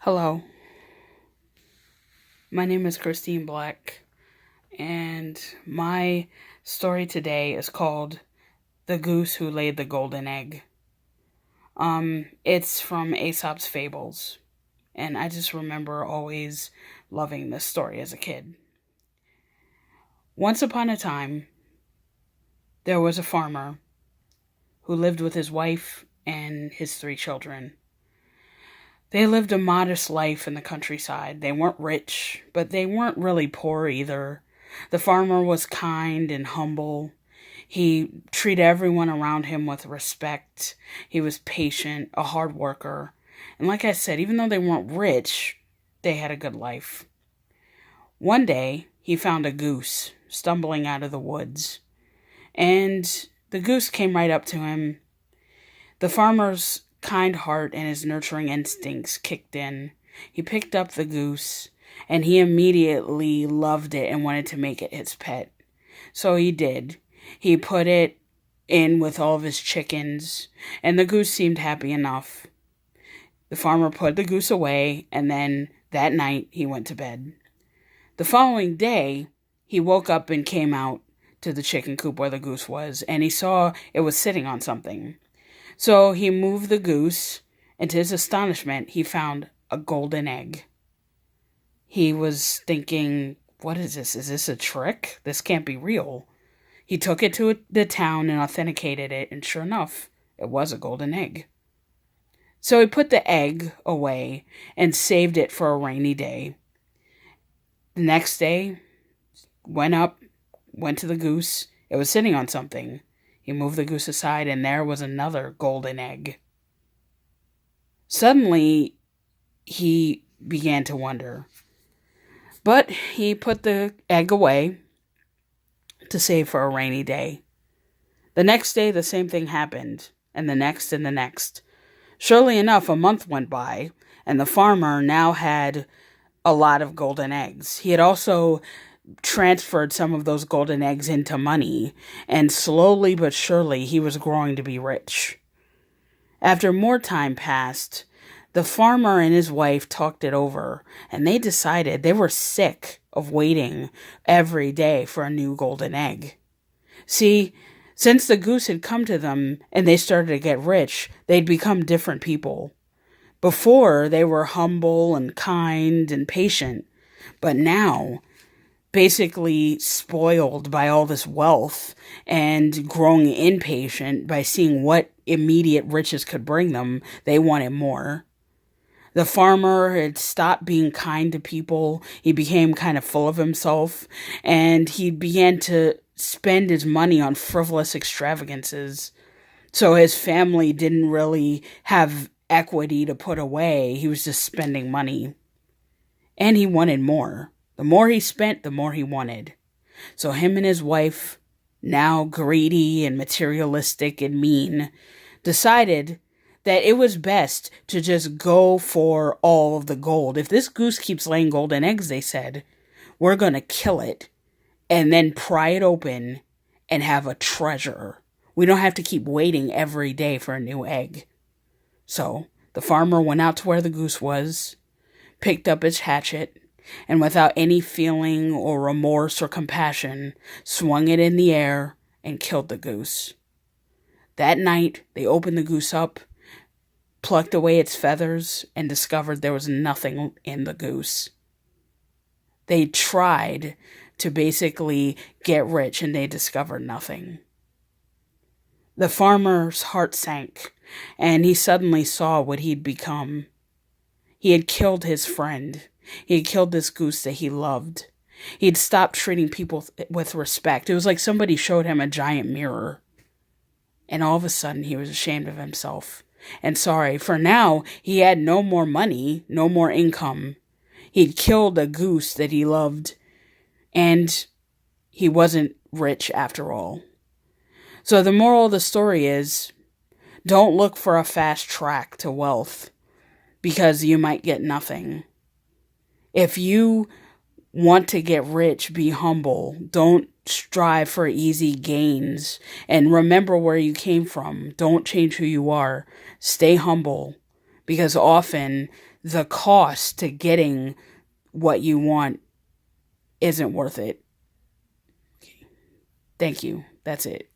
Hello, my name is Christine Black, and my story today is called The Goose Who Laid the Golden Egg. It's from Aesop's Fables, and I just remember always loving this story as a kid. Once upon a time, there was a farmer who lived with his wife and his three children. They lived a modest life in the countryside. They weren't rich, but they weren't really poor either. The farmer was kind and humble. He treated everyone around him with respect. He was patient, a hard worker. And like I said, even though they weren't rich, they had a good life. One day, he found a goose stumbling out of the woods. And the goose came right up to him. The farmer's kind heart and his nurturing instincts kicked in. He picked up the goose, and he immediately loved it and wanted to make it his pet. So he did. He put it in with all of his chickens, and the goose seemed happy enough. The farmer put the goose away, and then that night he went to bed. The following day, he woke up and came out to the chicken coop where the goose was, and he saw it was sitting on something. So he moved the goose, and to his astonishment, he found a golden egg. He was thinking, what is this? Is this a trick? This can't be real. He took it to the town and authenticated it, and sure enough, it was a golden egg. So he put the egg away and saved it for a rainy day. The next day, went to the goose. It was sitting on something. He moved the goose aside, and there was another golden egg. Suddenly, he began to wonder. But he put the egg away to save for a rainy day. The next day, the same thing happened, and the next and the next. Surely enough, a month went by, and the farmer now had a lot of golden eggs. He had also transferred some of those golden eggs into money, and slowly but surely he was growing to be rich. After more time passed, the farmer and his wife talked it over, and they decided they were sick of waiting every day for a new golden egg. See, since the goose had come to them and they started to get rich, they'd become different people. Before, they were humble and kind and patient, but now, basically spoiled by all this wealth and growing impatient by seeing what immediate riches could bring them, they wanted more. The farmer had stopped being kind to people. He became kind of full of himself, and he began to spend his money on frivolous extravagances. So his family didn't really have equity to put away. He was just spending money. And he wanted more. The more he spent, the more he wanted. So him and his wife, now greedy and materialistic and mean, decided that it was best to just go for all of the gold. If this goose keeps laying golden eggs, they said, we're going to kill it and then pry it open and have a treasure. We don't have to keep waiting every day for a new egg. So the farmer went out to where the goose was, picked up his hatchet, and without any feeling or remorse or compassion, swung it in the air and killed the goose. That night, they opened the goose up, plucked away its feathers, and discovered there was nothing in the goose. They tried to basically get rich, and they discovered nothing. The farmer's heart sank, and he suddenly saw what he'd become. He had killed his friend. He had killed this goose that he loved. He had stopped treating people with respect. It was like somebody showed him a giant mirror. And all of a sudden, he was ashamed of himself. And sorry, for now, he had no more money, no more income. He'd killed a goose that he loved. And he wasn't rich after all. So the moral of the story is, don't look for a fast track to wealth, because you might get nothing. If you want to get rich, be humble. Don't strive for easy gains. And remember where you came from. Don't change who you are. Stay humble. Because often the cost to getting what you want isn't worth it. Thank you. That's it.